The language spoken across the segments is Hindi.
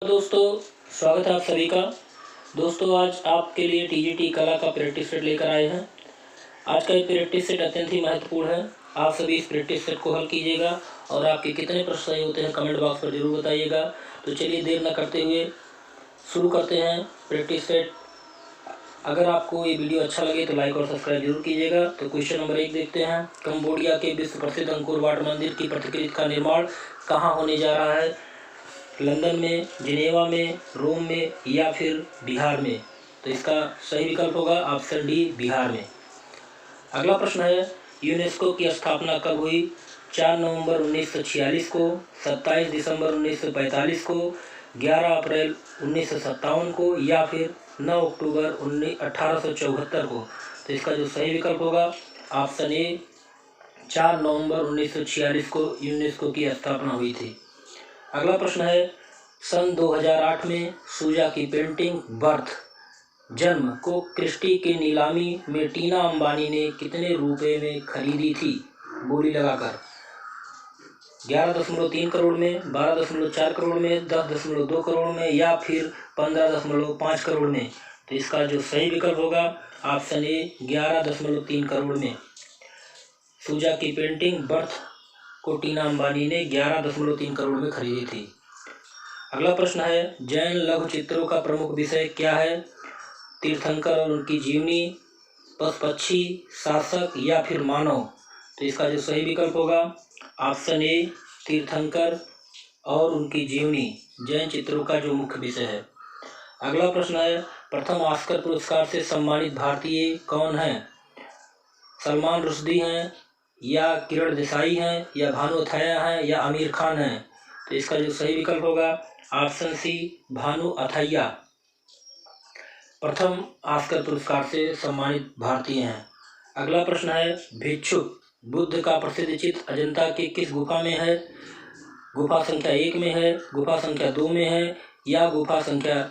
दोस्तों, स्वागत है आप सभी का। दोस्तों, आज आपके लिए टीजीटी कला का प्रैक्टिस सेट लेकर आए हैं। आज का ये प्रैक्टिस सेट अत्यंत ही महत्वपूर्ण है। आप सभी इस प्रैक्टिस सेट को हल कीजिएगा और आपके कितने प्रश्न सही होते हैं कमेंट बॉक्स पर जरूर बताइएगा। तो चलिए देर न करते हुए शुरू करते हैं प्रैक्टिस सेट। अगर आपको ये वीडियो अच्छा लगे तो लाइक और सब्सक्राइब जरूर कीजिएगा। तो क्वेश्चन नंबर 1 देखते हैं। कंबोडिया के विश्व प्रसिद्ध अंकोर वाट मंदिर की प्रतिकृति का निर्माण कहाँ होने जा रहा है? लंदन में, जिनेवा में, रोम में या फिर बिहार में? तो इसका सही विकल्प होगा ऑप्शन डी, बिहार में। अगला प्रश्न है, यूनेस्को की स्थापना कब हुई? 4 नवंबर 1946 को, 27 दिसंबर 1945 को, 11 अप्रैल 1957 को या फिर 9 अक्टूबर 1874 को? तो इसका जो सही विकल्प होगा ऑप्शन ए, 4 नवंबर 1946 को यूनेस्को की स्थापना हुई थी। अगला प्रश्न है, सन 2008 में सूजा की पेंटिंग बर्थ जन्म को क्रिस्टी के नीलामी में टीना अंबानी ने कितने रुपए में खरीदी थी बोली लगाकर? 11.3 करोड़ में, 12.4 करोड़ में, 10.2 करोड़ में या फिर 15.5 करोड़ में? तो इसका जो सही विकल्प होगा ऑप्शन ए, 11.3 करोड़ में। सूजा की पेंटिंग बर्थ को टीना अंबानी ने 11.3 करोड़ में खरीदी थी। अगला प्रश्न है, जैन लघु चित्रों का प्रमुख विषय क्या है? तीर्थंकर और उनकी जीवनी, पशु पक्षी, शासक या फिर मानव? तो इसका जो सही विकल्प होगा ऑप्शन ए, तीर्थंकर और उनकी जीवनी जैन चित्रों का जो मुख्य विषय है। अगला प्रश्न है, प्रथम ऑस्कर पुरस्कार से सम्मानित भारतीय कौन है? सलमान रुश्दी हैं या किरण देसाई हैं या भानु अथैया हैं या आमिर खान हैं? तो इसका जो सही विकल्प होगा ऑप्शन सी, भानु अथैया प्रथम ऑस्कर पुरस्कार से सम्मानित भारतीय हैं। अगला प्रश्न है, भिक्षुक बुद्ध का प्रसिद्ध चित्र अजंता के किस गुफा में है? गुफा संख्या 1 में है, गुफा संख्या 2 में है या गुफा संख्या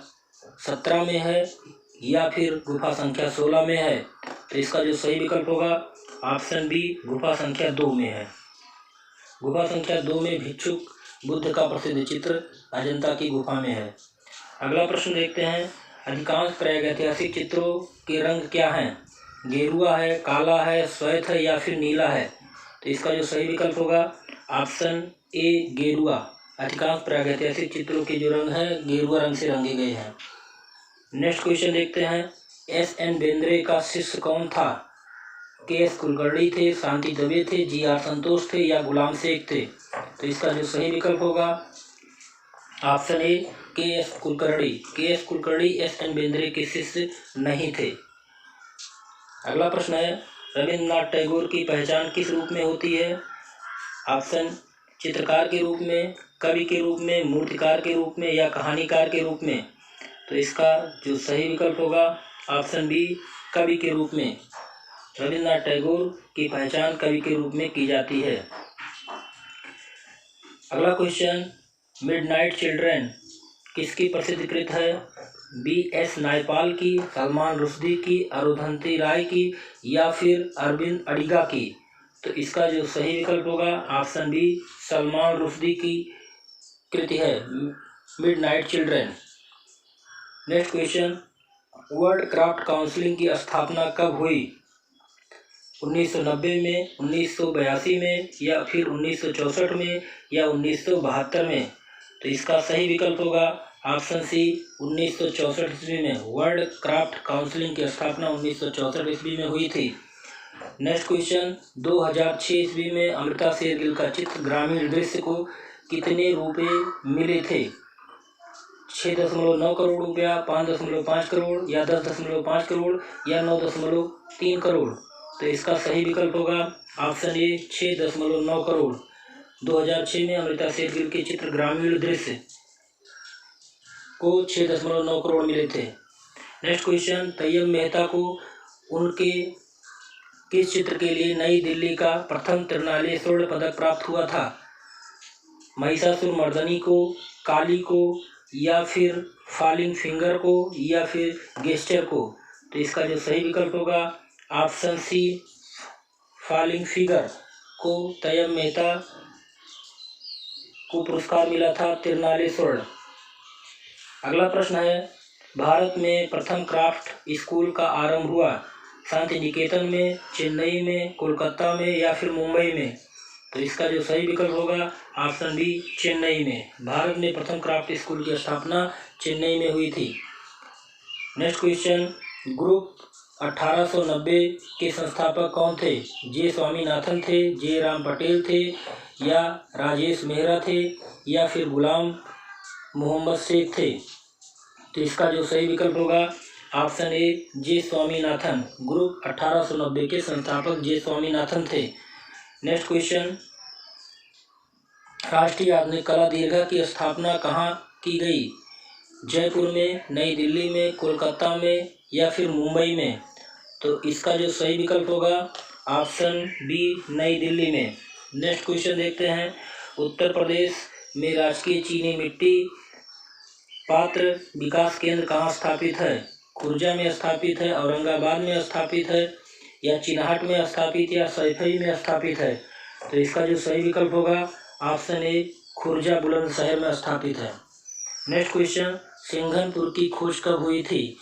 17 में है या फिर गुफा संख्या 16 में है? तो इसका जो सही विकल्प होगा ऑप्शन बी, गुफा संख्या 2 में है। गुफा संख्या 2 में भिक्षुक बुद्ध का प्रसिद्ध चित्र अजंता की गुफा में है। अगला प्रश्न देखते हैं, अधिकांश प्रागैतिहासिक चित्रों के रंग क्या हैं? गेरुआ है, काला है, श्वेत है या फिर नीला है? तो इसका जो सही विकल्प होगा ऑप्शन ए, गेरुआ। अधिकांश प्रागैतिहासिक चित्रों के जो रंग हैं गेरुआ रंग से रंगे गए हैं। नेक्स्ट क्वेश्चन देखते हैं, एस.एन. बेंद्रे का शिष्य कौन था? के.एस. कुलकर्णी थे, शांति दवे थे, जी.आर. संतोष थे या गुलाम शेख थे? तो इसका जो सही विकल्प होगा ऑप्शन ए, KS. Kulkarni. KS. Kulkarni SN. Bendre के शिष्य नहीं थे। अगला प्रश्न है, रविंद्रनाथ टैगोर की पहचान किस रूप में होती है? ऑप्शन, चित्रकार के रूप में, कवि के रूप में, मूर्तिकार के रूप में या कहानीकार के रूप में? तो इसका जो सही विकल्प होगा ऑप्शन बी, कवि के रूप में। रविंद्रनाथ टैगोर की पहचान कवि के रूप में की जाती है। अगला क्वेश्चन, मिडनाइट चिल्ड्रन किसकी प्रसिद्ध कृत है? बी.एस. नायपाल की, सलमान रुश्दी की, अरुंधति राय की या फिर अरविंद अडिगा की? तो इसका जो सही विकल्प होगा ऑप्शन बी, सलमान रुश्दी की कृति है midnight children. Next question, world craft council की स्थापना कब हुई? 1990 में, 1982 में या फिर 1964 में या 1972 में? तो इसका सही विकल्प होगा ऑप्शन सी, 1964 ईस्वी में। वर्ल्ड क्राफ्ट काउंसिल की स्थापना 1964 ईस्वी में हुई थी। नेक्स्ट क्वेश्चन, 2006 ईस्वी में अमृता शेरगिल का चित्र ग्रामीण दृश्य को कितने रुपए मिले थे? 6.9 करोड़ रुपया, 5.5 करोड़ या 10.5 करोड़ या 9.3 करोड़? तो इसका सही विकल्प होगा ऑप्शन ए, 6.9 करोड़। 2006 में अमृता शेरगिल के चित्र ग्रामीण दृश्य को 6.9 करोड़ मिले थे। नेक्स्ट क्वेश्चन, तैयब मेहता को उनके किस चित्र के लिए नई दिल्ली का प्रथम त्रिनालीय स्वर्ण पदक प्राप्त हुआ था? महिषासुर मर्दनी को, काली को या फिर फॉलिंग फिंगर को या फिर गेस्टर को? तो इसका जो सही विकल्प होगा ऑप्शन सी, फॉलिंग फिगर को तैयब मेहता को पुरस्कार मिला था त्रिनालीय स्वर्ण। अगला प्रश्न है, भारत में प्रथम क्राफ्ट स्कूल का आरंभ हुआ शांति निकेतन में, चेन्नई में, कोलकाता में या फिर मुंबई में? तो इसका जो सही विकल्प होगा ऑप्शन बी, चेन्नई में। भारत में प्रथम क्राफ्ट स्कूल की स्थापना चेन्नई में हुई थी। नेक्स्ट क्वेश्चन, ग्रुप 1890 के संस्थापक कौन थे? जे स्वामीनाथन थे, जे राम पटेल थे या राजेश मेहरा थे या फिर गुलाम मोहम्मद शेख थे? तो इसका जो सही विकल्प होगा ऑप्शन ए, जे स्वामीनाथन। ग्रुप 1890 के संस्थापक जे स्वामीनाथन थे। नेक्स्ट क्वेश्चन, राष्ट्रीय आधुनिक कला दीर्घा की स्थापना कहाँ की गई? जयपुर में, नई दिल्ली में, कोलकाता में या फिर मुंबई में? तो इसका जो सही विकल्प होगा ऑप्शन बी, नई दिल्ली में। नेक्स्ट क्वेश्चन देखते हैं, उत्तर प्रदेश में राजकीय चीनी मिट्टी पात्र विकास केंद्र कहाँ स्थापित है? खुर्जा में स्थापित है, औरंगाबाद में स्थापित है या चिन्हाट में स्थापित या सैफई में स्थापित है? तो इसका जो सही विकल्प होगा ऑप्शन ए, खुर्जा बुलंदशहर में स्थापित है। नेक्स्ट क्वेश्चन, सिंघनपुर की खोज कब हुई थी?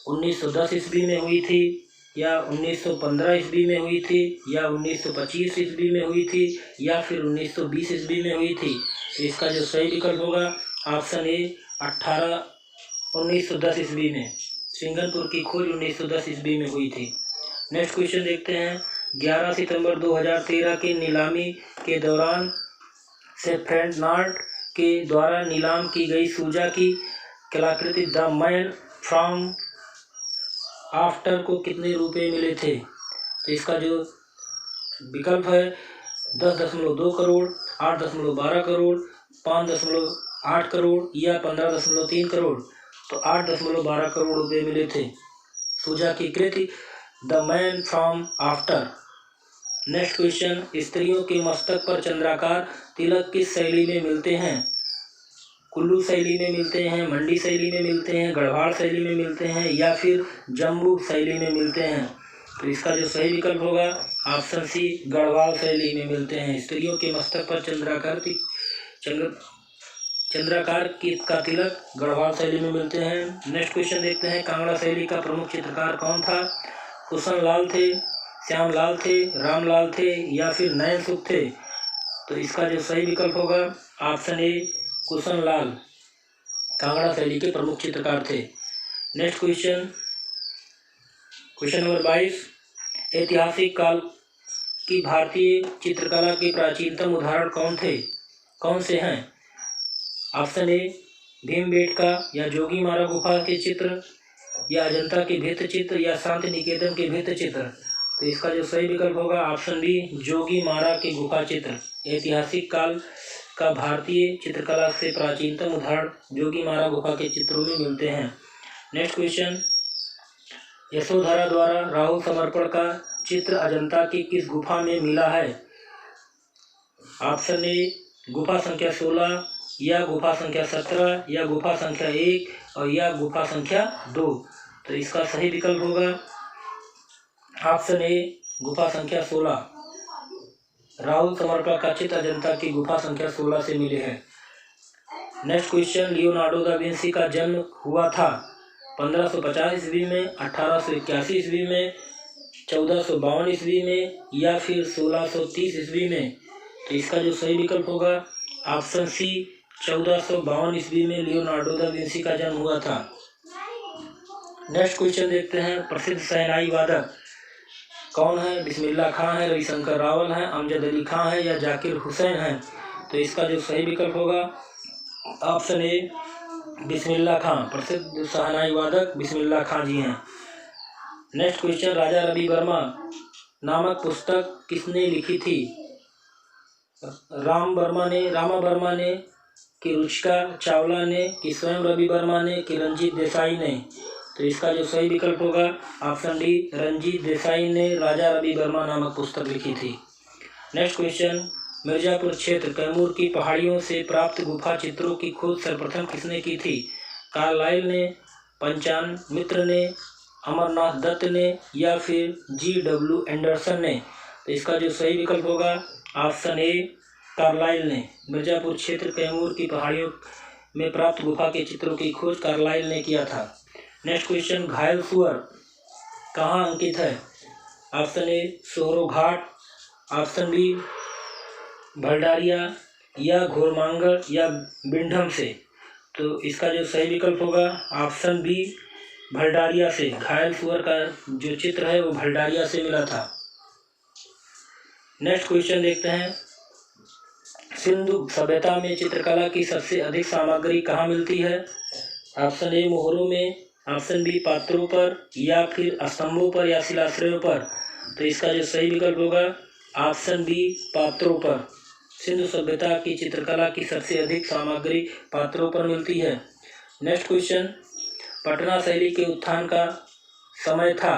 1910 ईस्वी में हुई थी या 1915 ईस्वी में हुई थी या 1925 ईस्वी में हुई थी या फिर 1920 ईस्वी में हुई थी? तो इसका जो सही विकल्प होगा ऑप्शन ए, 1910 ईस्वी में। सिंघनपुर की खोज 1910 ईस्वी में हुई थी। नेक्स्ट क्वेश्चन देखते हैं, 11 सितंबर 2013 की नीलामी के दौरान सेफ्रेनार्ड के द्वारा नीलाम की गई सूजा की कलाकृति द मैन फ्रॉम आफ्टर को कितने रुपए मिले थे? तो इसका जो विकल्प है 10.2 करोड़, 8.12 करोड़, 5.8 करोड़ या 15.3 करोड़? तो 8.12 करोड़ रुपए मिले थे सूजा की कृति the man from after. Next question, स्त्रियों के मस्तक पर चंद्राकार तिलक किस शैली में मिलते हैं? कुल्लू शैली में मिलते हैं, मंडी शैली में मिलते हैं, गढ़वाल शैली में मिलते हैं या फिर जम्बू शैली में मिलते हैं? तो इसका जो सही विकल्प होगा ऑप्शन सी, गढ़वाल शैली में मिलते हैं। स्त्रियों के मस्तक पर चंद्राकार का तिलक गढ़वाल शैली में मिलते हैं। नेक्स्ट क्वेश्चन देखते हैं, कांगड़ा शैली का प्रमुख चित्रकार कौन था? कुशन लाल थे, श्याम लाल थे, रामलाल थे या फिर नयन सुख थे? तो इसका जो सही विकल्प होगा ऑप्शन ए, कुशन लाल कांगड़ा शैली के प्रमुख चित्रकार थे। नेक्स्ट क्वेश्चन, क्वेश्चन नंबर 22, ऐतिहासिक काल की भारतीय चित्रकला के प्राचीनतम उदाहरण कौन से हैं? ऑप्शन ए, भीमबेटका या जोगीमारा गुफा के चित्र या अजंता के भित्ति चित्र या शांति निकेतन के भित्ति चित्र? तो इसका जो सही विकल्प होगा ऑप्शन बी, जोगीमारा के गुफा चित्र। ऐतिहासिक काल का भारतीय चित्रकला से प्राचीनतम उदाहरण जोगीमारा गुफा के चित्रों में मिलते हैं। नेक्स्ट क्वेश्चन, यशोधरा द्वारा राहुल समर्पण का चित्र अजंता की किस गुफा में मिला है? ऑप्शन ए, गुफा संख्या 16 या गुफा संख्या 17 या गुफा संख्या 1 और या गुफा संख्या 2? तो इसका सही विकल्प होगा ऑप्शन ए, गुफा संख्या 16। राहुल समर्पण का चित्र अजंता की गुफा संख्या 16 से मिले हैं। Next question, Leonardo da Vinci का जन्म हुआ था 1550 ईस्वी में, 1881 ईस्वी में, 1452 ईस्वी में या फिर 1630 ईस्वी में? तो इसका जो सही विकल्प होगा ऑप्शन सी, 1452 ईस्वी में लियोनार्डो दा विंसी का जन्म हुआ था। नेक्स्ट क्वेश्चन देखते हैं, प्रसिद्ध शहनाई वादक कौन है? बिस्मिल्लाह खां है, रविशंकर रावल है, अमजद अली खां है या जाकिर हुसैन है? तो इसका जो सही विकल्प होगा ऑप्शन ए, बिस्मिल्लाह खां। प्रसिद्ध शहनाई वादक बिस्मिल्लाह खां जी हैं। नेक्स्ट क्वेश्चन, राजा रवि वर्मा नामक पुस्तक किसने लिखी थी? रामा वर्मा ने, कि रुचिका चावला ने, कि स्वयं रवि वर्मा ने, कि रंजीत देसाई ने? तो इसका जो सही विकल्प होगा ऑप्शन डी, रंजीत देसाई ने राजा रवि वर्मा नामक पुस्तक लिखी थी। नेक्स्ट क्वेश्चन, मिर्जापुर क्षेत्र कैमूर की पहाड़ियों से प्राप्त गुफा चित्रों की खोज सर्वप्रथम किसने की थी? कार्लाइल ने, पंचान मित्र ने, अमरनाथ दत्त ने या फिर G.W. एंडरसन ने? तो इसका जो सही विकल्प होगा ऑप्शन ए, कार्लाइल ने। मिर्जापुर क्षेत्र कैमूर की पहाड़ियों में प्राप्त गुफा के चित्रों की खोज कार्लाइल ने किया था। नेक्स्ट क्वेश्चन, घायल सुअर कहाँ अंकित है? Option A Sohro Ghat, option B Bhaldaria या घोरमांगर या बिंडम से। तो इसका जो सही विकल्प होगा ऑप्शन बी भलडारिया से। घायल सुअर का जो चित्र है वो भलडारिया से मिला था। नेक्स्ट क्वेश्चन देखते हैं, सिंधु सभ्यता में चित्रकला की सबसे अधिक सामग्री कहाँ मिलती है? ऑप्शन ए मोहरों में, ऑप्शन बी पात्रों पर या फिर स्तंभों पर या शिलाश्रयों पर। तो इसका जो सही विकल्प होगा ऑप्शन बी पात्रों पर। सिंधु सभ्यता की चित्रकला की सबसे अधिक सामग्री पात्रों पर मिलती है। नेक्स्ट क्वेश्चन, पटना शैली के उत्थान का समय था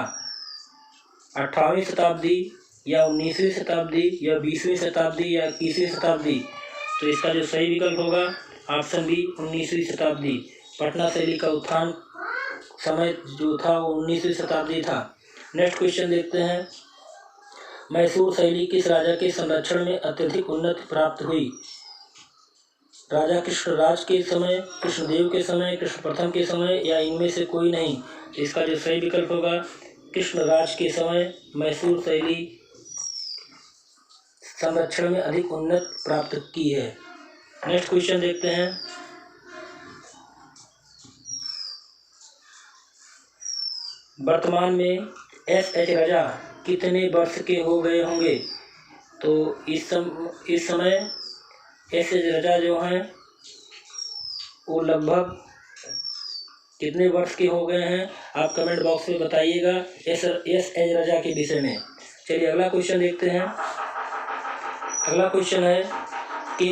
18वीं शताब्दी या 19वीं शताब्दी या 20वीं शताब्दी या 21वीं शताब्दी। तो इसका जो सही विकल्प होगा ऑप्शन बी 19वीं शताब्दी। पटना शैली का उत्थान समय जो था वो 19वीं शताब्दी था। नेक्स्ट क्वेश्चन देखते हैं, मैसूर शैली किस राजा के संरक्षण में अत्यधिक उन्नति प्राप्त हुई? राजा कृष्णराज के समय, कृष्णदेव के समय, कृष्ण प्रथम के समय या इनमें से कोई नहीं। इसका जो सही विकल्प होगा कृष्णराज के समय मैसूर शैली संरक्षण में अधिक उन्नति प्राप्त की है। नेक्स्ट क्वेश्चन देखते हैं, वर्तमान में एस.एच. राजा कितने वर्ष के हो गए होंगे? तो इस समय एस.एच. राजा जो हैं वो लगभग कितने वर्ष के हो गए हैं? आप कमेंट बॉक्स में बताइएगा एस.एच. राजा के विषय में। चलिए अगला क्वेश्चन देखते हैं। अगला क्वेश्चन है,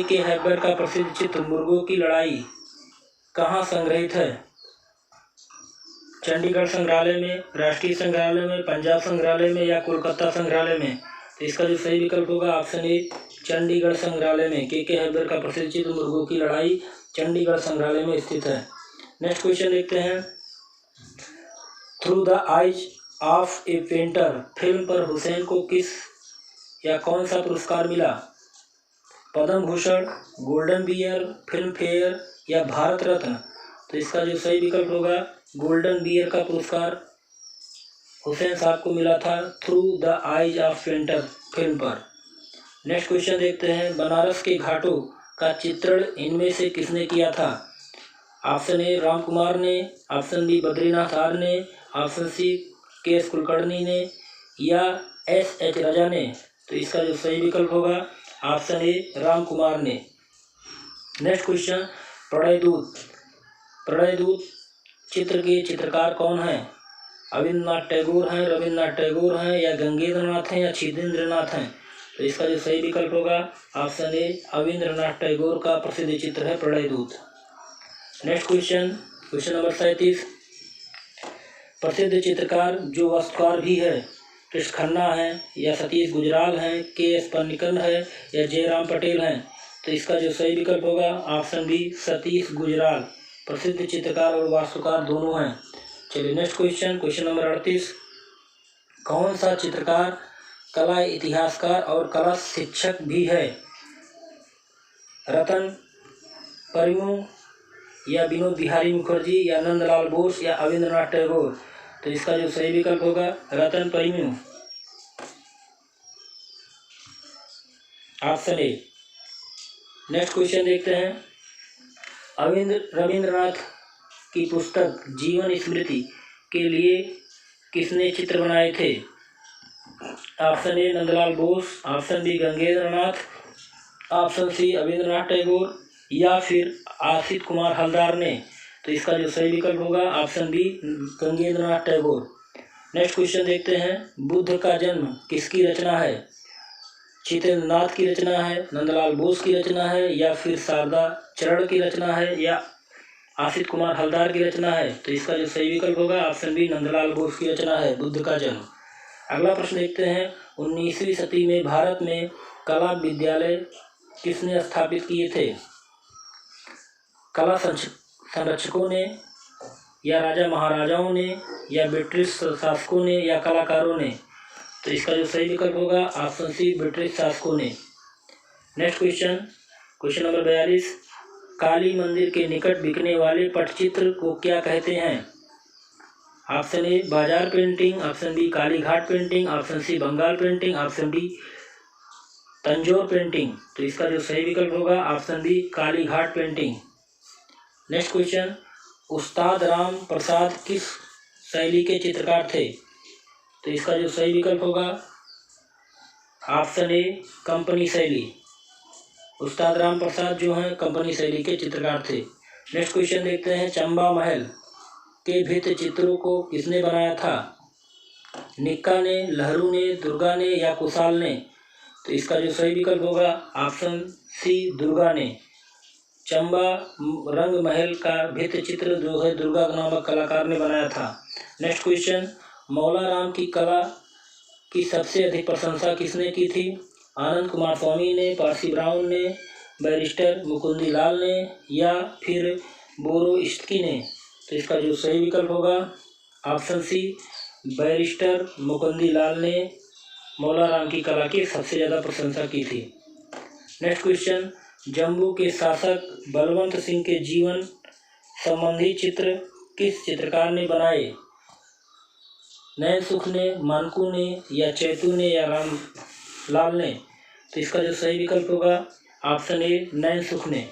के हैबर का प्रसिद्ध चित्र मुर्गों की लड़ाई कहाँ संग्रहित है? चंडीगढ़ संग्रहालय में, राष्ट्रीय संग्रहालय में, पंजाब संग्रहालय में या कोलकाता संग्रहालय में। तो इसका जो सही विकल्प होगा ऑप्शन ए चंडीगढ़ संग्रहालय में। के हैबर का प्रसिद्ध चित्र मुर्गों की लड़ाई चंडीगढ़ संग्रहालय में स्थित है। नेक्स्ट क्वेश्चन देखते हैं, through the eyes of a painter film पर हुसैन को किस या कौन सा पुरस्कार मिला? Padma Bhushan, golden bear, Filmfare या भारत रत्न। तो इसका जो सही विकल्प होगा गोल्डन बियर का पुरस्कार हुसैन साहब को मिला था through the eyes of painter film पर। नेक्स्ट क्वेश्चन देखते हैं, बनारस के घाटों का चित्रण इनमें से किसने किया था? ऑप्शन ए राम कुमार ने, ऑप्शन बी बद्रीनाथ आर ने, ऑप्शन सी के.एस. कुलकर्णी ने या एस.एच. राजा ने। तो इसका जो सही विकल्प होगा ऑप्शन ए राम कुमार ने। नेक्स्ट क्वेश्चन, प्रणय दूत चित्र के चित्रकार कौन हैं? अविंद्रनाथ टैगोर हैं, रविन्द्रनाथ टैगोर हैं या गंगेंद्रनाथ हैं या छिदेंद्रनाथ हैं। तो इसका जो सही विकल्प होगा ऑप्शन ए अविंद्रनाथ टैगोर का प्रसिद्ध चित्र है प्रणय दूत। नेक्स्ट क्वेश्चन, क्वेश्चन नंबर 37, प्रसिद्ध चित्रकार जो वास्तुकार भी है कृष्ण खन्ना है या सतीश गुजराल हैं, के.एस. पन्निकन है या जयराम पटेल हैं। तो इसका जो सही विकल्प होगा ऑप्शन बी सतीश गुजराल प्रसिद्ध चित्रकार और वास्तुकार दोनों हैं। चलिए नेक्स्ट क्वेश्चन, क्वेश्चन नंबर 38, कौन सा चित्रकार कला इतिहासकार और कला शिक्षक भी है? रतन परिमु या विनोद बिहारी मुखर्जी या नंदलाल बोस या अविंद्रनाथ टैगोर। तो इसका जो सही विकल्प होगा रतन परिमु, ऑप्शन ए। नेक्स्ट क्वेश्चन देखते हैं, रविंद्रनाथ की पुस्तक जीवन स्मृति के लिए किसने चित्र बनाए थे? Option A Nandalal Bose, option B Gaganendranath, option C Abanindranath Tagore या फिर आशित कुमार हलदार ने। तो इसका जो सही विकल्प होगा option B Gaganendranath Tagore. Next question देखते हैं, बुद्ध का जन्म किसकी रचना है? जितेंद्रनाथ की रचना है, नंदलाल बोस की रचना है या फिर शारदा चरण की रचना है या आशित कुमार हलदार की रचना है। तो इसका जो सही विकल्प होगा ऑप्शन बी नंदलाल बोस की रचना है बुद्ध का जन्म। अगला प्रश्न देखते हैं, 19वीं सदी में भारत में कला विद्यालय किसने स्थापित किए थे? कला संरक्षकों ने या राजा महाराजाओं ने या ब्रिटिश शासकों ने या कलाकारों ने। तो इसका जो सही विकल्प होगा ऑप्शन सी ब्रिटिश शासकों ने। नेक्स्ट क्वेश्चन, क्वेश्चन नंबर 42, काली मंदिर के निकट बिकने वाले पटचित्र को क्या कहते हैं? Option A bazaar painting, option B Kalighat painting, option C Bengal painting, option D Tanjore painting. तो इसका जो सही विकल्प होगा option B Kalighat painting. Next question, Ustad Ram प्रसाद किस शैली के चित्रकार थे? तो इसका जो सही विकल्प होगा ऑप्शन ए कंपनी शैली। उस्ताद राम प्रसाद जो हैं कंपनी शैली के चित्रकार थे। नेक्स्ट क्वेश्चन देखते हैं, चंबा महल के भित्ति चित्रों को किसने बनाया था? निक्का ने, लहरू ने, दुर्गा ने या कुशाल ने? तो इसका जो सही विकल्प होगा ऑप्शन सी दुर्गा ने। चंबा रंग महल का भित्ति चित्र जो है दुर्गा नामक कलाकार ने बनाया था। नेक्स्ट क्वेश्चन, मौला राम की कला की सबसे अधिक प्रशंसा किसने की थी? आनंद कुमार स्वामी ने, पारसी ब्राउन ने, बैरिस्टर मुकुंदी लाल ने या फिर बोरोस्की ने? तो इसका जो सही विकल्प होगा ऑप्शन सी बैरिस्टर मुकुंदी लाल ने मौला राम की कला की सबसे ज़्यादा प्रशंसा की थी। नेक्स्ट क्वेश्चन, जम्मू के शासक बलवंत सिंह के जीवन संबंधी चित्र किस चित्रकार ने बनाए? नैन सुख ने, मानकू ने या चैतू ने या रामलाल ने? तो इसका जो सही विकल्प होगा ऑप्शन ए नैन सुख ने।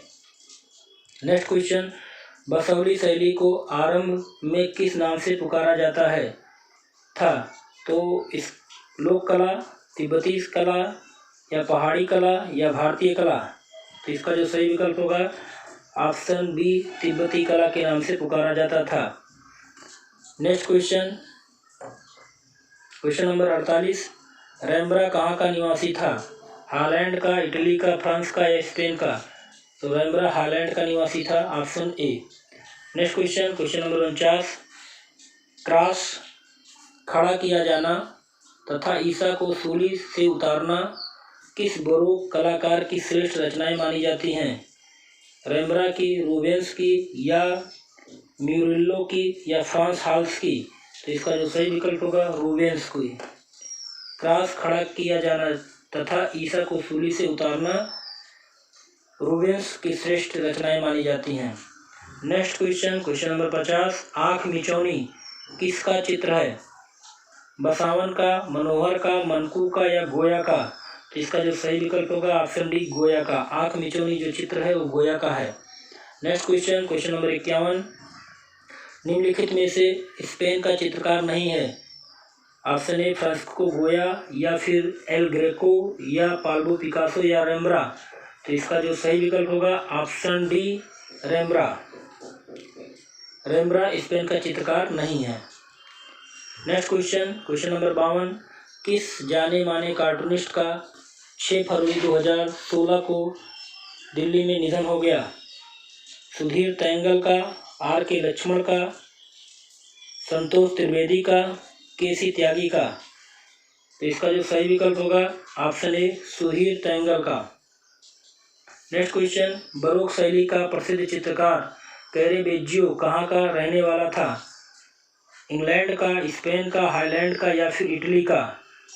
नेक्स्ट क्वेश्चन, बसौली शैली को आरंभ में किस नाम से पुकारा जाता है था? तो इस लोक कला, तिब्बती कला या पहाड़ी कला या भारतीय कला? तो इसका जो सही विकल्प होगा ऑप्शन बी तिब्बती कला के नाम से पुकारा जाता था। नेक्स्ट क्वेश्चन, क्वेश्चन नंबर 48, रैम्ब्रा कहाँ का निवासी था? हॉलैंड का, इटली का, फ्रांस का या स्पेन का? तो रैम्ब्रा हॉलैंड का निवासी था, ऑप्शन ए। Next question, question number 49, cross खड़ा किया जाना तथा ईसा को सूली से उतारना किस बरोक कलाकार की श्रेष्ठ रचनाएं मानी जाती हैं? रैम्ब्रा की, रूबेंस की या म्यूरिलो की या फ्रांस हाल्स की? तो इसका जो सही विकल्प होगा रूबेंस की। क्रॉस खड़ा किया जाना तथा ईसा को सूली से उतारना रूबेंस की श्रेष्ठ रचनाएं मानी जाती हैं। नेक्स्ट क्वेश्चन, क्वेश्चन नंबर 50, आँख मिचौनी किसका चित्र है? बसावन का, मनोहर का, मनकू का या गोया का? तो इसका जो सही विकल्प होगा ऑप्शन डी गोया का। आँख मिचौनी जो चित्र है वो गोया का है। नेक्स्ट क्वेश्चन, क्वेश्चन नंबर 51, निम्नलिखित में से स्पेन का चित्रकार नहीं है? ऑप्शन ए फ्रांसिस्को गोया या फिर एल ग्रेको या पाब्लो पिकासो या रैम्ब्रा? तो इसका जो सही विकल्प होगा ऑप्शन डी रैम्ब्रा। रैम्ब्रा स्पेन का चित्रकार नहीं है। नेक्स्ट क्वेश्चन, क्वेश्चन नंबर 52, किस जाने माने कार्टूनिस्ट का 6 फरवरी 2016 को दिल्ली में निधन हो गया? सुधीर तैंगल का, आर के लक्ष्मण का, संतोष त्रिवेदी का, केसी त्यागी का? तो इसका जो सही विकल्प होगा ऑप्शन ए सुधीर तैंगल का। नेक्स्ट क्वेश्चन, बरोक शैली का प्रसिद्ध चित्रकार कैरेवेज्जियो कहाँ का रहने वाला था? इंग्लैंड का, स्पेन का, हाईलैंड का या फिर इटली का?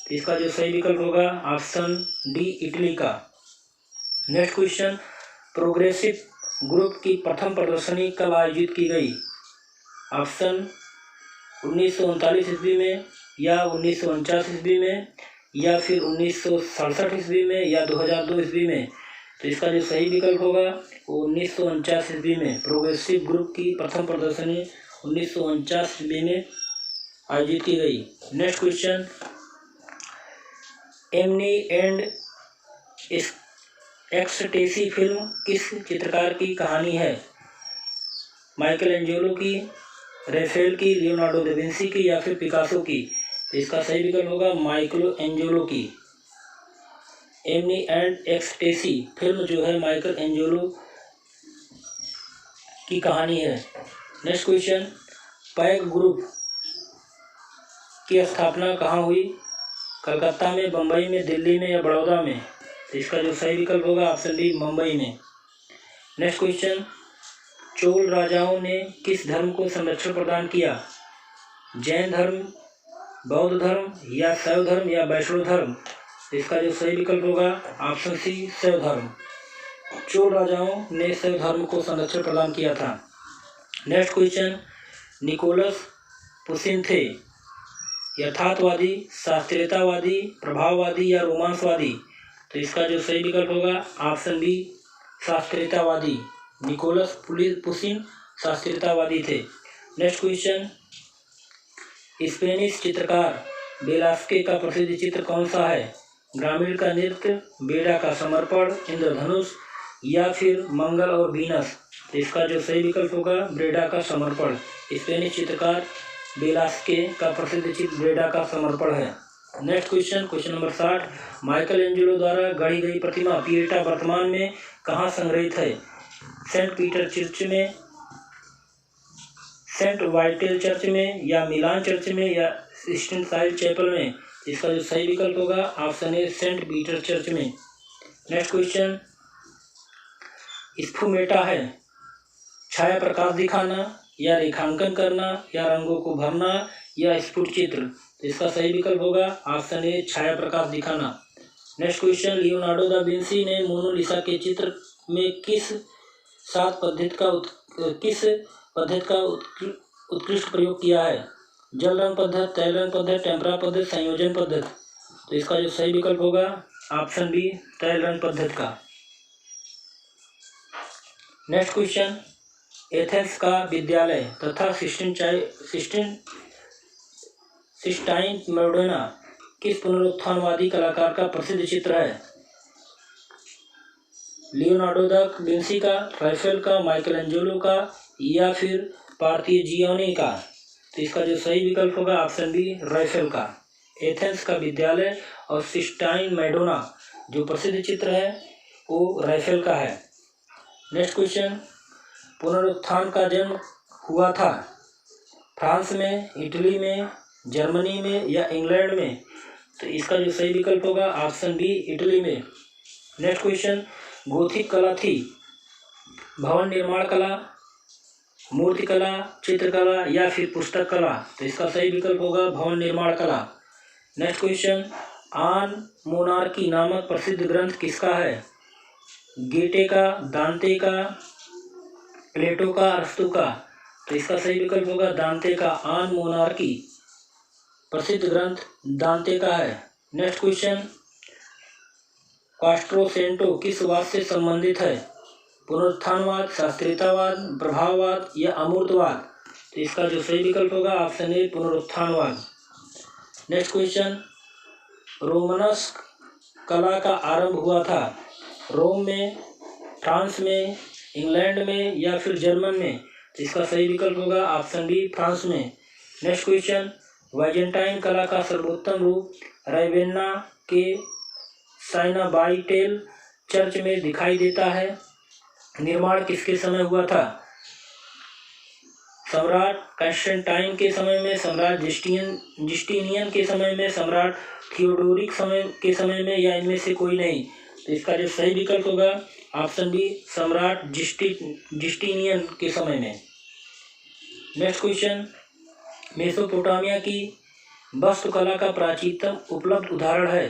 तो इसका जो सही विकल्प होगा ऑप्शन डी इटली का। नेक्स्ट क्वेश्चन, प्रोग्रेसिव ग्रुप की प्रथम प्रदर्शनी कब आयोजित की गई? ऑप्शन 1939 ईस्वी में या 1949 ईस्वी में या फिर 1967 ईस्वी में या 2002 ईस्वी में? तो इसका जो सही विकल्प होगा वो 1949 ईस्वी में। प्रोग्रेसिव ग्रुप की प्रथम प्रदर्शनी 1949 ईस्वी में आयोजित की गई। नेक्स्ट क्वेश्चन, एमनी एंड एक्सटेसी फिल्म किस चित्रकार की कहानी है? माइकल एंजेलो की, रेफेल की, लियोनार्डो दा विंसी की या फिर पिकासो की? तो इसका सही विकल्प होगा माइकल एंजेलो की। एमनी एंड एक्सटेसी फिल्म जो है माइकल एंजेलो की कहानी है। नेक्स्ट क्वेश्चन, पैग ग्रुप की स्थापना कहाँ हुई? कलकत्ता में, बम्बई में, दिल्ली में या बड़ौदा में? तो इसका जो सही विकल्प होगा ऑप्शन डी मुंबई में। नेक्स्ट क्वेश्चन, चोल राजाओं ने किस धर्म को संरक्षण प्रदान किया? जैन धर्म, बौद्ध धर्म या शैव धर्म या वैष्णव धर्म? तो इसका जो सही विकल्प होगा ऑप्शन सी शैव धर्म। चोल राजाओं ने शैव धर्म को संरक्षण प्रदान किया था। नेक्स्ट क्वेश्चन, निकोलस पुसिन थे यथार्थवादी, शास्त्रीयतावादी, प्रभाववादी या रोमांसवादी? तो इसका जो सही विकल्प होगा ऑप्शन बी शास्त्रीयतावादी। निकोलस पुसिन शास्त्रीयतावादी थे। नेक्स्ट क्वेश्चन, स्पेनिश चित्रकार वेलास्के का प्रसिद्ध चित्र कौन सा है? ग्रामीण का नृत्य, बेड़ा का समर्पण, इंद्रधनुष या फिर मंगल और वीनस? तो इसका जो सही विकल्प होगा बेड़ा का समर्पण। स्पेनिश चित्रकार वेलास्के का प्रसिद्ध चित्र बेड़ा का समर्पण है। Next question, question number 60, Michael Angelo द्वारा गढ़ी गई प्रतिमा पिएटा वर्तमान में कहाँ संग्रहित है? सेंट पीटर चर्च में, सेंट वाइटेल चर्च में या मिलान चर्च में या सिस्टीन साइड चैपल में? इसका जो सही विकल्प होगा option A Saint Peter church में। नेक्स्ट क्वेश्चन, स्फुमेटा है छाया प्रकाश दिखाना या रेखांकन करना या रंगों को भरना या स्फुट चित्र? तो इसका सही विकल्प होगा ऑप्शन ए छाया प्रकाश दिखाना। Next question, Leonardo da Vinci ने मोनालिसा के चित्र में किस पद्धति का उत्कृष्ट प्रयोग किया है? जल रंग पद्धति, तैल रंग पद्धति, टेम्परा पद्धति, संयोजन पद्धति? तो इसका जो सही विकल्प होगा ऑप्शन बी तैल रंग पद्धति का। नेक्स्ट क्वेश्चन, एथेंस का विद्यालय तथा सिस्टाइन मैडोना किस पुनरुत्थानवादी कलाकार का प्रसिद्ध चित्र है? लियोनार्डो दा विंसी का, राफेल का, माइकल एंजेलो का या फिर पार्थिजियोनी का? तो इसका जो सही विकल्प होगा ऑप्शन बी राफेल का। एथेंस का विद्यालय और सिस्टाइन मैडोना जो प्रसिद्ध चित्र है वो राफेल का है। नेक्स्ट क्वेश्चन, पुनरुत्थान का जन्म हुआ था फ्रांस में, इटली में, जर्मनी में या इंग्लैंड में? तो इसका जो सही विकल्प होगा ऑप्शन बी इटली में। नेक्स्ट क्वेश्चन, गोथिक कला थी भवन निर्माण कला, मूर्ति कला, चित्रकला या फिर पुस्तक कला? तो इसका सही विकल्प होगा भवन निर्माण कला। नेक्स्ट क्वेश्चन, आन मोनार्की नामक प्रसिद्ध ग्रंथ किसका है? गेटे का, दांते का, प्लेटो का, अरस्तु का? तो इसका सही विकल्प होगा दांते का। आन मोनार्की प्रसिद्ध ग्रंथ दांते का है। नेक्स्ट क्वेश्चन, क्वाट्रोसेंटो किस वाद से संबंधित है? पुनरुत्थानवाद, शास्त्रीयतावाद, प्रभाववाद या अमूर्तवाद? तो इसका जो सही विकल्प होगा ऑप्शन ए पुनरुत्थानवाद। नेक्स्ट क्वेश्चन, रोमनस्क कला का आरंभ हुआ था रोम में, फ्रांस में, इंग्लैंड में या फिर जर्मन में? तो इसका सही विकल्प होगा ऑप्शन बी फ्रांस में। नेक्स्ट क्वेश्चन, वाइजेंटाइन कला का सर्वोत्तम रूप रावेन्ना के साइनाबाइटेल चर्च में दिखाई देता है। निर्माण किसके समय हुआ था? सम्राट कंस्टेंटाइन के समय में, सम्राट जस्टिनियन के समय में, सम्राट थियोडोरिक के समय में या इनमें से कोई नहीं? तो इसका जो सही विकल्प होगा ऑप्शन बी सम्राट जस्टिनियन के समय में। नेक्स्ट क्वेश्चन, मेसोपोटामिया की वास्तुकला का प्राचीनतम उपलब्ध उदाहरण है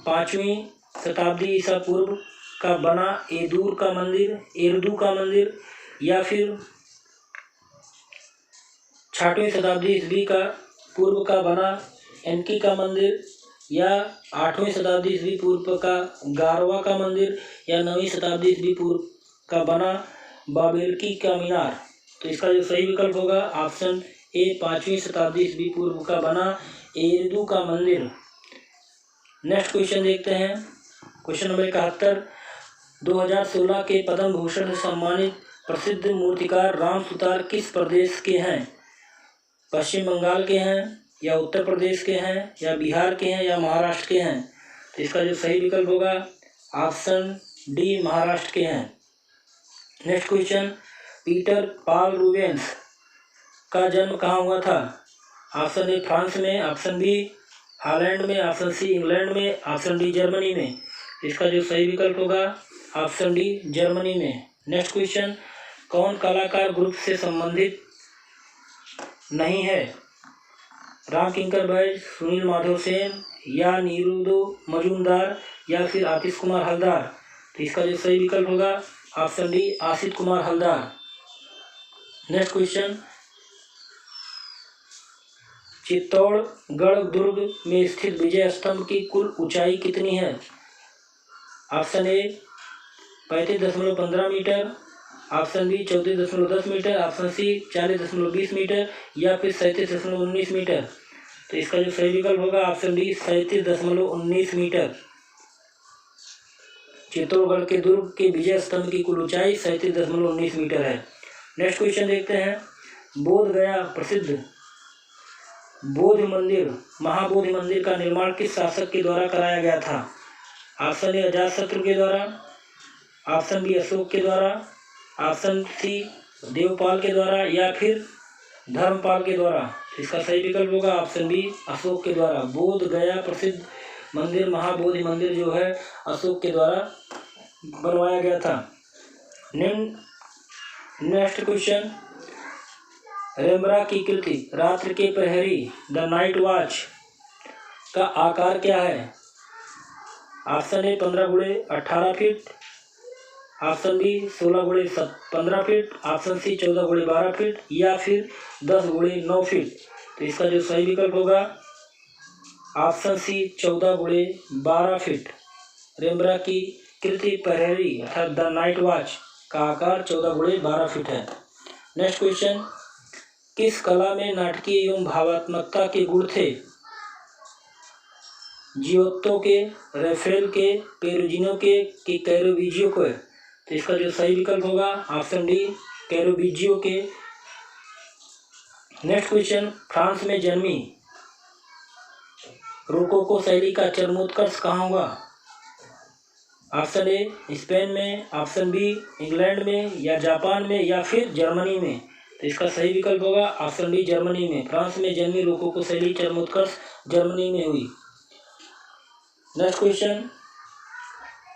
5वीं शताब्दी ईसा पूर्व का बना एरदू का मंदिर या फिर 6वीं शताब्दी ईस्वी का पूर्व का बना एनकी का मंदिर या 8वीं शताब्दी ईस्वी पूर्व का गारवा का मंदिर या 9वीं शताब्दी ईस्वी पूर्व का बना बाबेलकी का मीनार? तो इसका जो सही विकल्प होगा ऑप्शन ए 5वीं शताब्दी ईस्वी पूर्व का बना एरदू का मंदिर। नेक्स्ट क्वेश्चन देखते हैं, क्वेश्चन नंबर 71, 2016 के पद्म भूषण से सम्मानित प्रसिद्ध मूर्तिकार राम सुतार किस प्रदेश के हैं? पश्चिम बंगाल के हैं या उत्तर प्रदेश के हैं या बिहार के हैं या महाराष्ट्र के हैं? तो इसका जो सही विकल्प होगा ऑप्शन डी महाराष्ट्र के हैं। Next question, Peter Paul Rubens का जन्म कहाँ हुआ था? ऑप्शन ए फ्रांस में, ऑप्शन बी हॉलैंड में, ऑप्शन सी इंग्लैंड में, ऑप्शन डी जर्मनी में? इसका जो सही विकल्प होगा ऑप्शन डी जर्मनी में। नेक्स्ट क्वेश्चन, कौन कलाकार ग्रुप से संबंधित नहीं है? राम किंकर बैज, सुनील माधव सेन या नीरुदो मजूमदार या फिर आतिश कुमार हलदार? तो इसका जो सही विकल्प होगा option D Asit Kumar Haldar. Next question, Chittorgarh दुर्ग में स्थित विजय स्तंभ की कुल ऊंचाई कितनी है? Option A 35.15 meter, option B 34.10 meter, option C 40.20 meter या फिर 37.19 मीटर। तो इसका जो सही विकल्प होगा ऑप्शन डी 37.19 मीटर। चित्तौड़गढ़ के दुर्ग के विजय स्तंभ की कुल ऊंचाई 37.19 मीटर है। नेक्स्ट क्वेश्चन देखते हैं, बोध गया प्रसिद्ध बोध मंदिर महाबोधि मंदिर का निर्माण किस शासक के द्वारा कराया गया था? ऑप्शन ए अजातशत्रु के द्वारा, ऑप्शन बी अशोक के द्वारा, ऑप्शन सी देवपाल के द्वारा या फिर धर्मपाल के द्वारा। इसका सही विकल्प होगा ऑप्शन बी अशोक के द्वारा। बोध गया प्रसिद्ध मंदिर महाबोधि मंदिर जो है अशोक के द्वारा बनवाया गया था। नेक्स्ट क्वेश्चन, रेम्ब्रा की कृति रात्रि के प्रहरी द नाइट वॉच का आकार क्या है? Option A 15x18 feet, option B 16x15 feet, option C 14x12 feet या फिर 10x9 फीट। तो इसका जो सही विकल्प होगा option C 14x12 feet. Rembrandt की कृति प्रहरी अर्थात द नाइट वॉच का आकार 14x12 फीट है। नेक्स्ट क्वेश्चन, किस कला में नाटकीय एवं भावात्मकता के गुण थे? जियोत्तो के, रफेल के, पेरुजिनो के कि कैरोविजियो के? तो इसका जो सही विकल्प होगा ऑप्शन डी कैरोविजियो के। नेक्स्ट क्वेश्चन, फ्रांस में जन्मी रोकोको शैली का चरमोत्कर्ष कहाँ हुआ? ऑप्शन ए स्पेन में, ऑप्शन बी इंग्लैंड में या जापान में या फिर जर्मनी में। तो इसका सही विकल्प होगा ऑप्शन डी जर्मनी में। फ्रांस में जन्मी रोकोको शैली चरमोत्कर्ष जर्मनी में हुई। नेक्स्ट क्वेश्चन,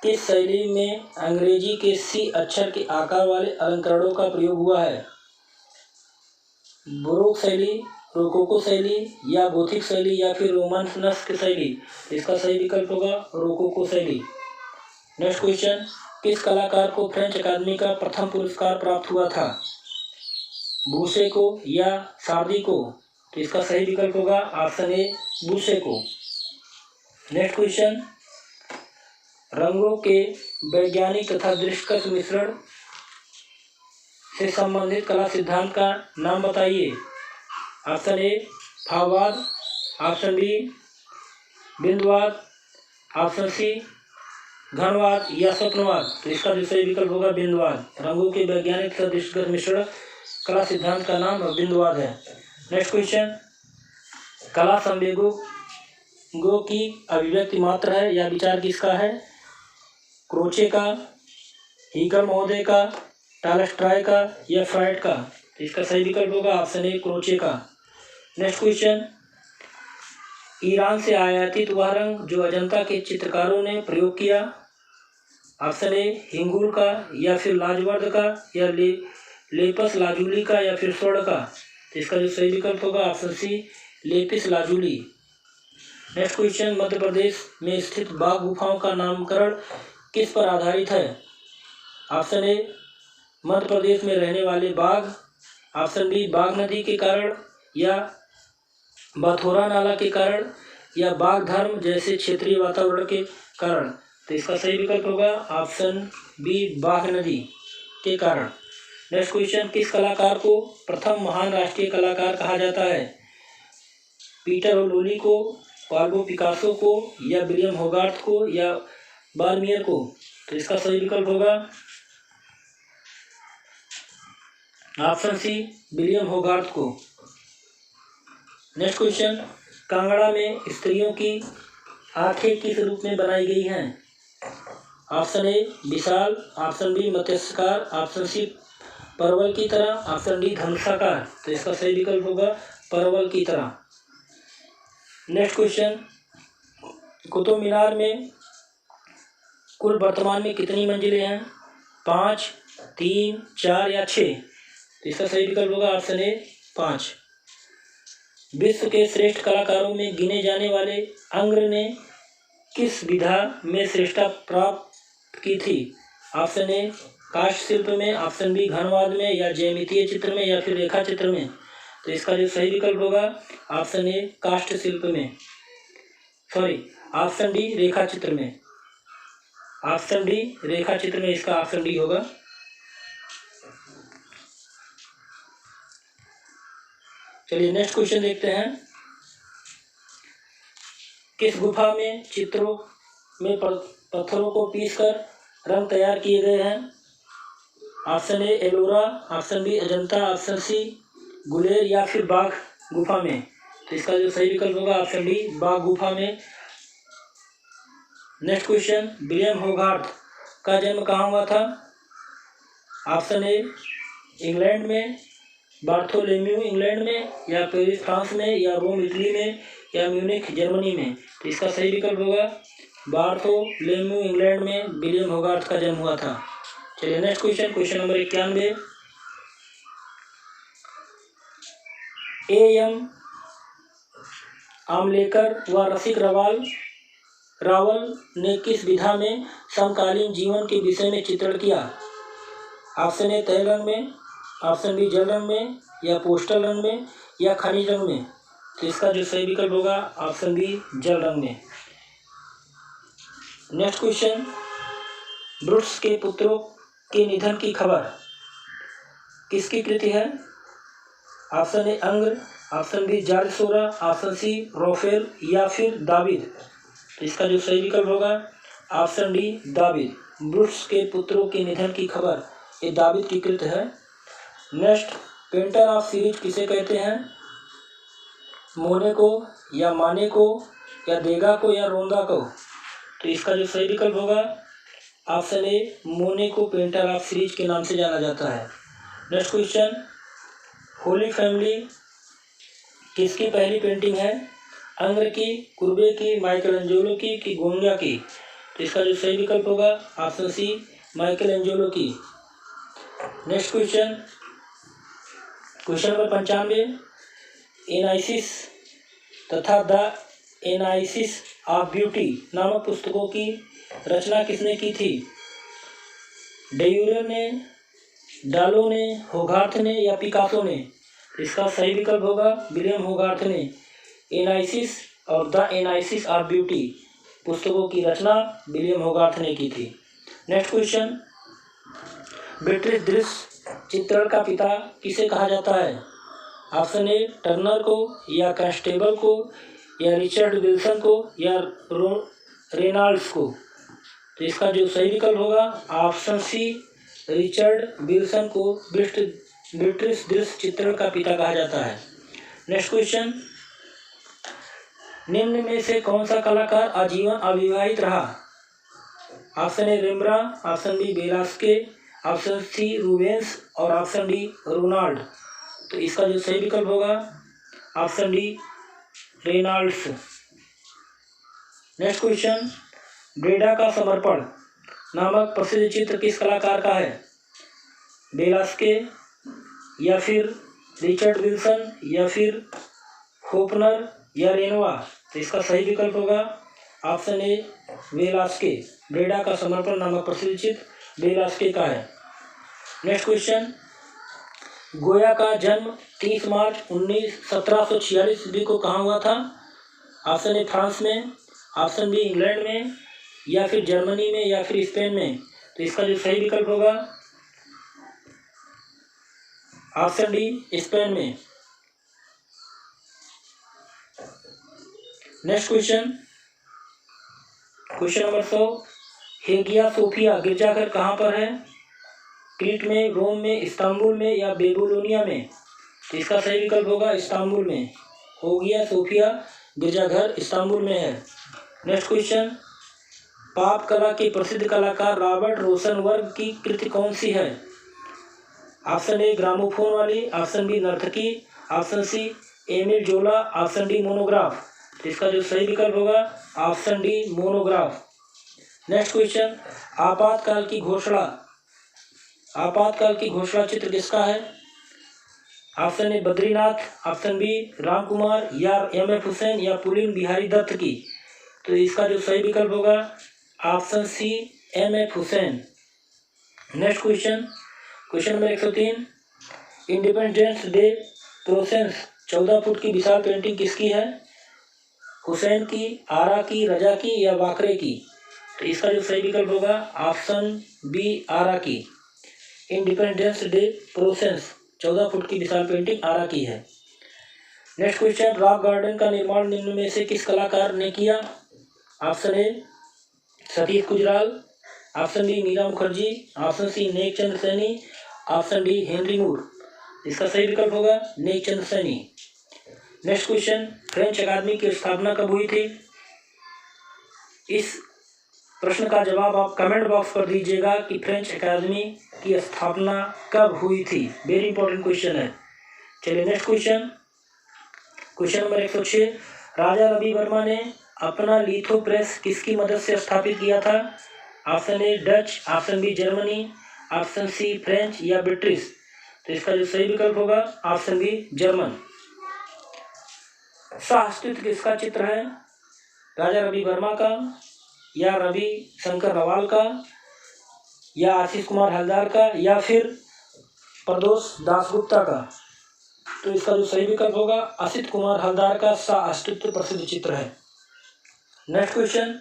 किस शैली में अंग्रेजी के सी अक्षर के आकार वाले अलंकरणों का प्रयोग हुआ है? बारोक शैली, रोकोको शैली या गोथिक शैली या फिर रोमांसस्क शैली? तो इसका सही विकल्प होगा रोकोको शैली। नेक्स्ट क्वेश्चन, किस कलाकार को फ्रेंच अकादमी का प्रथम पुरस्कार प्राप्त हुआ था? बूसे को या सार्दी को? तो इसका सही विकल्प होगा ऑप्शन ए बूसे को। नेक्स्ट क्वेश्चन, रंगों के वैज्ञानिक तथा दृश्यगत मिश्रण से संबंधित कला सिद्धांत का नाम बताइए। ऑप्शन ए भाववाद, ऑप्शन बी बिंदुवाद, ऑप्शन सी घनवाद या स्वप्नवाद। तो इसका जो सही विकल्प होगा बिंदुवाद। रंगों के वैज्ञानिक तथा दृश्यगत मिश्रण कला सिद्धांत का नाम बिंदुवाद है। नेक्स्ट क्वेश्चन, कला संवेगों की अभिव्यक्ति मात्र है या विचार किसका है? क्रोचे का, हीगल महोदय का, टॉलस्टॉय का या फ्रायड का? तो इसका सही विकल्प होगा ऑप्शन ए क्रोचे का। नेक्स्ट क्वेश्चन, ईरान से आयातित वह रंग जो अजंता के चित्रकारों ने प्रयोग किया? ऑप्शन ए हिंगूल का या फिर लाजवर्द का या लेपिस लाजुली का या फिर स्वर्ण का? तो इसका जो सही विकल्प होगा option C lapis lazuli. Next question, Madhya Pradesh में स्थित बाघ गुफाओं का नामकरण किस पर आधारित है? ऑप्शन ए मध्य प्रदेश में रहने वाले बाघ, ऑप्शन बी बाघ नदी के कारण या बाथोरा नाला के कारण या बाघ धर्म जैसे क्षेत्रीय वातावरण के कारण? तो इसका सही विकल्प होगा ऑप्शन बी बाघ नदी के कारण। नेक्स्ट क्वेश्चन, किस कलाकार को प्रथम महान राष्ट्रीय कलाकार कहा जाता है? पीटर ओलूली को, पाब्लो पिकासो को या विलियम होगार्थ को या बाल्मियर को? तो इसका सही विकल्प होगा ऑप्शन सी विलियम होगार्थ को। नेक्स्ट क्वेश्चन, कांगड़ा में स्त्रियों की आंखें किस रूप में बनाई गई हैं? ऑप्शन ए विशाल, ऑप्शन बी मत्स्यकार, ऑप्शन सी परवल की तरह, ऑप्शन डी धनुषाकार। तो इसका सही विकल्प होगा परवल की तरह। नेक्स्ट क्वेश्चन, कुतुब मीनार में कुल वर्तमान में कितनी मंजिलें हैं? 5, 3, 4 या 6? तो इसका सही विकल्प होगा ऑप्शन ए 5। विश्व के श्रेष्ठ कलाकारों में गिने जाने वाले अंग्र ने किस विधा में श्रेष्ठता प्राप्त की थी? ऑप्शन ए काष्ठ शिल्प में, ऑप्शन बी घनवाद में, या ज्यामितीय चित्र में, या फिर रेखा चित्र में। तो इसका जो सही विकल्प होगा ऑप्शन ए काष्ठ शिल्प में, सॉरी ऑप्शन डी रेखा चित्र में। ऑप्शन डी रेखा चित्र में इसका ऑप्शन डी होगा। चलिए नेक्स्ट क्वेश्चन देखते हैं। किस गुफा में चित्रों में पत्थरों को पीसकर रंग तैयार किए गए हैं? Option A Ellora, option B Ajanta, option C Guler, या फिर बाघ गुफा में। तो इसका जो सही विकल्प होगा ऑप्शन डी बाघ गुफा में। नेक्स्ट क्वेश्चन, विलियम होगार्थ का जन्म कहाँ हुआ था? ऑप्शन ए इंग्लैंड में, बार्थोलोम्यू इंग्लैंड में, या पेरिस फ्रांस में, या रोम इटली में, या म्यूनिख जर्मनी में। तो इसका सही विकल्प होगा बार्थोलोम्यू इंग्लैंड में विलियम होगार्थ का जन्म हुआ था। चलिए next question, question number 91। M Amlekar व रसिक रावल ने किस विधा में समकालीन जीवन के विषय में चित्रण किया? ऑप्शन ए तैल रंग में, ऑप्शन बी जल रंग में, या पोस्टल रंग में, या खनिज रंग में। तो इसका जो सही विकल्प होगा ऑप्शन बी जल रंग में। नेक्स्ट क्वेश्चन, ब्रुट्स के पुत्रों के निधन की खबर किसकी कृति है? Option A Ingres, option B George Seurat, option C Raphael, या फिर दाविद। तो इसका जो सही विकल्प होगा ऑप्शन डी दाविद। ब्रुट्स के पुत्रों के निधन की खबर ये दाविद की कृत है। नेक्स्ट, पेंटर ऑफ सीरीज किसे कहते हैं? मोने को, या माने को, या देगा को, या रोंदा को। तो इसका जो सही विकल्प होगा ऑप्शन ए मोने को पेंटर ऑफ सीरीज के नाम से जाना जाता है। नेक्स्ट क्वेश्चन, होली फैमिली किसकी पहली पेंटिंग है? अंग्र की, कुर्बे की, माइकलएंजेलो की गोंगा की। तो इसका जो सही विकल्प होगा ऑप्शन सी माइकलएंजेलो की। Next question, question number 95। Analysis तथा द एनालिसिस ऑफ ब्यूटी नामक पुस्तकों की रचना किसने की थी? डेयूरे ने, डालो ने, होगार्थ ने, या पिकासो ने। इसका सही विकल्प होगा विलियम होगार्थ ने। एनालिसिस और द एनालिसिस ऑफ ब्यूटी पुस्तकों की रचना विलियम होगार्थ ने की थी। नेक्स्ट क्वेश्चन, ब्रिटिश दृश्य चित्रण का पिता किसे कहा जाता है? ऑप्शन ए टर्नर को, या कंस्टेबल को, या रिचर्ड विल्सन को, या रेनॉल्ड्स को। तो इसका जो सही विकल्प होगा ऑप्शन सी रिचर्ड विल्सन को ब्रिटिश दृश्य चित्रण का पिता कहा जाता है। नेक्स्ट क्वेश्चन, निम्न में से कौन सा कलाकार आजीवन अविवाहित रहा? Option A Rembrandt, option B Velazquez, option C Rubens, और ऑप्शन डी रोनाल्ड। तो इसका जो सही विकल्प होगा option D Reynolds. Next question, Breda का समर्पण नामक प्रसिद्ध चित्र किस कलाकार का है? वेलास्के, या फिर रिचर्ड विल्सन, या फिर होपनर, या रेनोवा। तो इसका सही विकल्प होगा ऑप्शन ए वेलास्के। ब्रेडा का समर्पण नामक प्रसिद्ध चित्र वेलास्के का है। नेक्स्ट क्वेश्चन, गोया का जन्म 30 मार्च 1746 ईस्वी को कहाँ हुआ था? ऑप्शन ए फ्रांस में, ऑप्शन बी इंग्लैंड में, या फिर जर्मनी में, या फिर स्पेन में। तो इसका जो सही विकल्प होगा ऑप्शन डी स्पेन में। Next question, question number 100। Hagia Sophia गिरजाघर कहाँ पर है? क्रीट में, रोम में, इस्तांबुल में, या बेबीलोनिया में। तो इसका सही विकल्प होगा इस्तांबुल में। हेगिया सोफिया गिरजाघर इस्तांबुल में है। नेक्स्ट क्वेश्चन, पॉप कला के प्रसिद्ध कलाकार रॉबर्ट रोसनबर्ग की कृति कौन सी है? ऑप्शन ए ग्रामोफोन वाली, ऑप्शन बी नर्तकी, option C Emile Zola, option D monograph. तो इसका जो सही विकल्प होगा option D monograph. Next question, आपातकाल की घोषणा चित्र किसका है? Option A Badrinath, option B Ramkumar, या एम.एफ. हुसैन, या पुलिन बिहारी दत्त की। तो इसका जो सही विकल्प होगा option C M.F. Hussain. Next question number 103, Independence Day processions 14 foot की विशाल पेंटिंग किसकी है? हुसैन की, आरा की, रजा की या वाकरे की? तो इसका जो सही विकल्प होगा ऑप्शन बी, आरा की। इंडिपेंडेंस डे प्रोसेंस 14 फुट की विशाल पेंटिंग आरा की है। नेक्स्ट क्वेश्चन, रॉक गार्डन का निर्माण निम्न में से किस कलाकार ने किया? Option A Satish Gujral, option B Meera Mukherjee, option C Nek Chand Saini, option D Henry Moore. इसका सही विकल्प होगा Nek Chand Saini. Next question, French अकादमी की स्थापना कब हुई थी? इस प्रश्न का जवाब आप कमेंट बॉक्स पर दीजिएगा कि फ्रेंच अकादमी की स्थापना कब हुई थी। वेरी इंपॉर्टेंट क्वेश्चन है। चलिए next question number 106, Raja Ravi Varma ने अपना लिथो प्रेस किसकी मदद से स्थापित किया था? Option A Dutch, option B Germany, option C French या ब्रिटिश? तो इसका जो सही विकल्प होगा ऑप्शन बी जर्मन। सहअस्तित्व किसका चित्र है? राजा रवि वर्मा का या रवि शंकर रवाल का या आशीष कुमार हलदार का या फिर प्रदोष दासगुप्ता का? तो इसका जो सही विकल्प होगा असित कुमार हलदार का सहअस्तित्व प्रसिद्ध चित्र है। नेक्स्ट क्वेश्चन,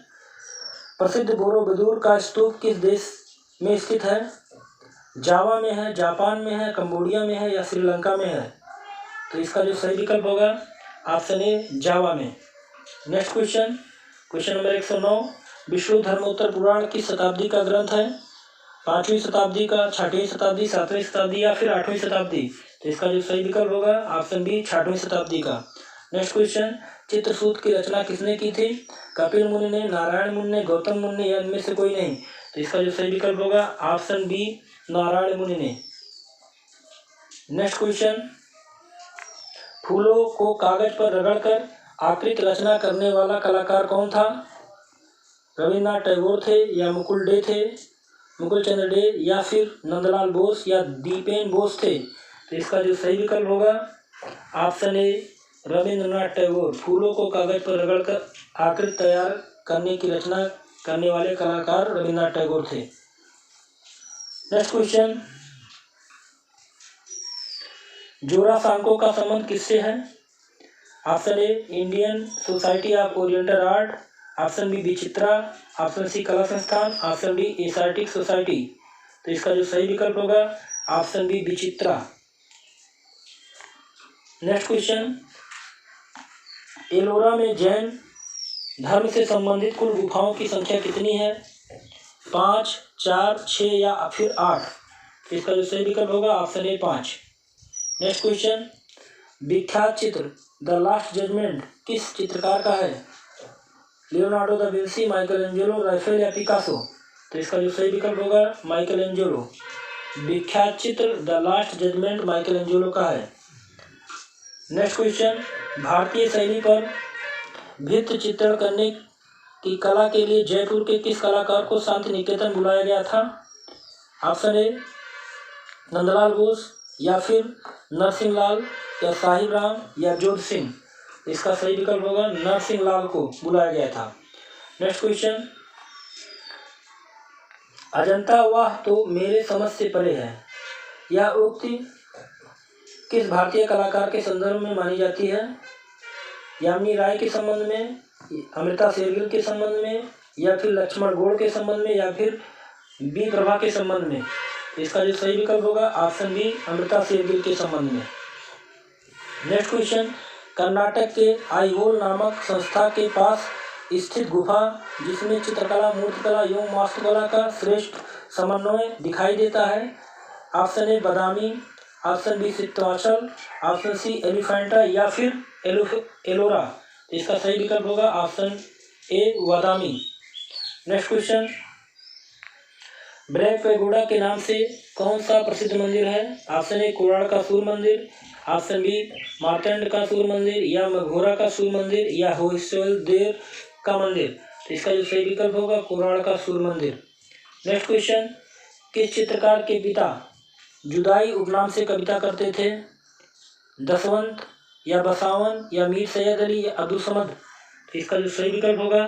प्रसिद्ध बोरोबुदुर का स्तूप किस देश में स्थित है? जावा में है, जापान में है, कंबोडिया में है या श्रीलंका में है? तो इसका जो सही विकल्प होगा ऑप्शन ए जावा में। Next question number 109, Vishnu Dharmottara Purana किस शताब्दी का ग्रंथ है? 5वीं शताब्दी का, 6वीं शताब्दी, 7वीं शताब्दी या फिर 8वीं शताब्दी? तो इसका जो सही विकल्प होगा ऑप्शन बी 6वीं शताब्दी का। नेक्स्ट क्वेश्चन, चित्रसूत की रचना किसने की थी? कपिल मुनि ने, नारायण मुनि ने, गौतम मुनि ने या इनमें से कोई नहीं? तो इसका जो सही विकल्प होगा ऑप्शन बी नारायण मुनि ने। नेक्स्ट क्वेश्चन, फूलों को कागज पर रगड़कर आकृति रचना करने वाला कलाकार कौन था? रविन्द्रनाथ टैगोर थे या मुकुल डे थे, मुकुल चंद्र डे या फिर नंदलाल बोस या दीपेन बोस थे? तो इसका जो सही विकल्प होगा ऑप्शन ए रविन्द्रनाथ टैगोर। फूलों को कागज पर रगड़कर आकृति तैयार करने की रचना करने वाले कलाकार रविन्द्रनाथ टैगोर थे। नेक्स्ट क्वेश्चन, जोरासांको का संबंध किससे है? Option A Indian Society of Oriental Art, option B Vichitra, option C कला संस्थान, ऑप्शन डी एशियाटिक सोसाइटी? तो इसका जो सही विकल्प होगा option B Vichitra. Next question, Ellora में जैन धर्म से संबंधित कुल गुफाओं की संख्या कितनी है? 5, 4, 6 या फिर 8? इसका जो सही विकल्प होगा ऑप्शन ए 5। नेक्स्ट क्वेश्चन, विख्यात चित्र द लास्ट जजमेंट किस चित्रकार का है? Leonardo da Vinci, Michelangelo, Raphael या पिकासो? तो इसका जो सही विकल्प होगा माइकल एंजेलो। विख्यात चित्र the last judgment Michelangelo का है। नेक्स्ट क्वेश्चन, भारतीय शैली पर भित्ति चित्रण करने की कला के लिए जयपुर के किस कलाकार को शांति निकेतन बुलाया गया था? ऑप्शन ए नंदलाल बोस या फिर नरसिंह लाल या साहिब राम या जोध सिंह? इसका सही विकल्प होगा नरसिंह लाल को बुलाया गया था। नेक्स्ट क्वेश्चन, अजंता वाह तो मेरे समझ से परे है, यह उक्ति किस भारतीय कलाकार के संदर्भ में मानी जाती है? यामिनी राय के संबंध में, अमृता शेरगिल के संबंध में या फिर लक्ष्मण गौड़ के संबंध में या फिर बी प्रभा के संबंध में? इसका जो सही विकल्प होगा ऑप्शन बी अमृता शेरगिल के संबंध में। नेक्स्ट क्वेश्चन, कर्नाटक के आईहोल नामक संस्था के पास स्थित गुफा जिसमें चित्रकला, मूर्तिकला एवं वास्तुकला का श्रेष्ठ समन्वय दिखाई देता है? Option A Badami, option B Sittanavasal, option C Elephanta या फिर एलोरा? इसका सही विकल्प होगा option A Badami. Next question, black pagoda के नाम से कौन सा प्रसिद्ध मंदिर है? ऑप्शन ए कोणार्क का सूर्य मंदिर, ऑप्शन बी मार्तंड का सूर्य मंदिर या मघोरा का सूर्य मंदिर या होयसलदेव का मंदिर? तो इसका जो सही विकल्प होगा कोणार्क का सूर्य मंदिर। नेक्स्ट क्वेश्चन, किस चित्रकार के पिता जुदाई उपनाम से कविता करते थे? दसवंत या बसावन या मीर सैयद अली या अब्दुल समद? तो इसका जो सही विकल्प होगा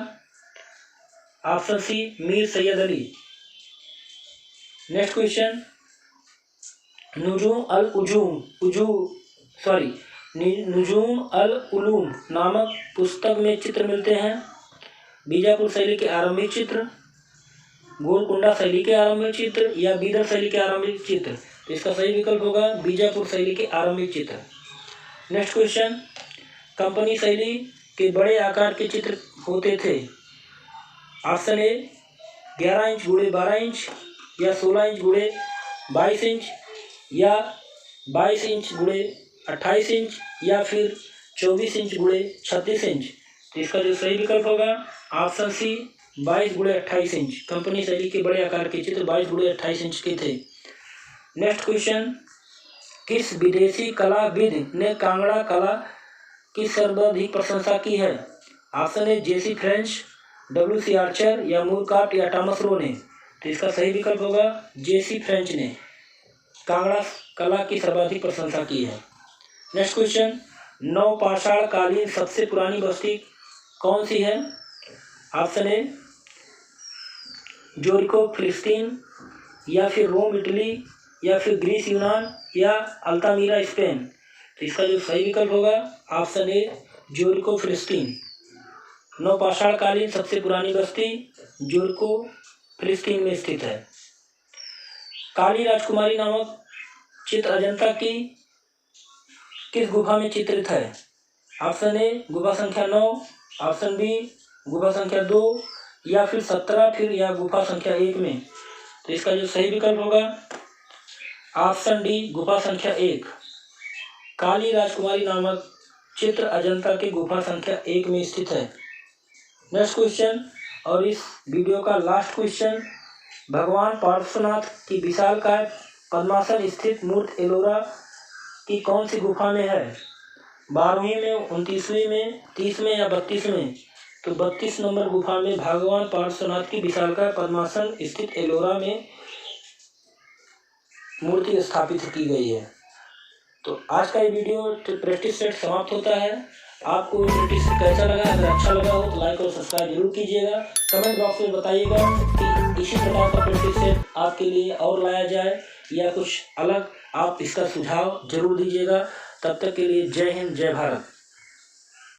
option C Mir Syed Ali. Next question, Nujum al Ulum नामक पुस्तक में चित्र मिलते हैं। बीजापुर शैली के आरंभिक चित्र, गोलकुंडा शैली के आरंभिक चित्र या बीदर शैली के आरंभिक चित्र। तो इसका सही विकल्प होगा बीजापुर शैली के आरंभिक चित्र। नेक्स्ट क्वेश्चन, कंपनी शैली के बड़े आकार के चित्र होते थे। ऑप्शन ए 11 इंच गुणे 12 इंच या 16 इंच गुणे 22 इंच या 22 इंच गुणे 28 इंच या फिर 24 इंच गुणे 36 इंच। तो इसका जो सही विकल्प होगा ऑप्शन सी 22 गुणे 28 इंच। कंपनी शैली के बड़े आकार के चित्र 22 गुणे 28 इंच के थे। नेक्स्ट क्वेश्चन, किस विदेशी कलाविद ने कांगड़ा कला की सर्वाधिक प्रशंसा की है। Option A J C French, WC Archer या मूरकाट या टॉमस रो ने। तो इसका सही विकल्प होगा जेसी फ्रेंच ने कांगड़ा कला की सर्वाधिक प्रशंसा की है। नेक्स्ट क्वेश्चन, नवपाषाण कालीन सबसे पुरानी बस्ती कौन सी है। ऑप्शन ए जोरिको फिलिस्तीन या फिर रोम इटली या फिर ग्रीस यूनान या अल्तामीरा स्पेन। तो इसका जो सही विकल्प होगा ऑप्शन ए जोरिको फिलिस्तीन। नवपाषाण कालीन सबसे पुरानी बस्ती जोरिको फिलिस्तीन में स्थित है। काली राजकुमारी नामक चित्र अजंता की किस गुफा में चित्रित है। ऑप्शन ए गुफा संख्या 9, ऑप्शन बी गुफा संख्या 2 या फिर 17 फिर या गुफा संख्या 1 में। तो इसका जो सही विकल्प होगा ऑप्शन डी गुफा संख्या 1। काली राजकुमारी नामक चित्र अजंता की गुफा संख्या 1 में स्थित है। नेक्स्ट क्वेश्चन और इस वीडियो का लास्ट क्वेश्चन, भगवान पार्श्वनाथ की विशालकाय पद्मासन स्थित मूर्ति एलोरा की कौन सी गुफा में है। 12वीं में, 29वीं में, 30 में या 32 में। तो 32 नंबर गुफा में भगवान पार्श्वनाथ की विशालकाय पद्मासन स्थित एलोरा में मूर्ति स्थापित की गई है। तो आज का ये वीडियो प्रैक्टिस सेट समाप्त होता है। आपको प्रैक्टिस सेट कैसा लगा, अगर अच्छा लगा हो तो लाइक और सब्सक्राइब जरूर कीजिएगा। कमेंट बॉक्स में बताइएगा कि इसी प्रकार का प्रैक्टिस सेट आपके लिए और लाया जाए या कुछ अलग, आप इसका सुझाव जरूर दीजिएगा। तब तक के लिए जय हिंद, जय भारत।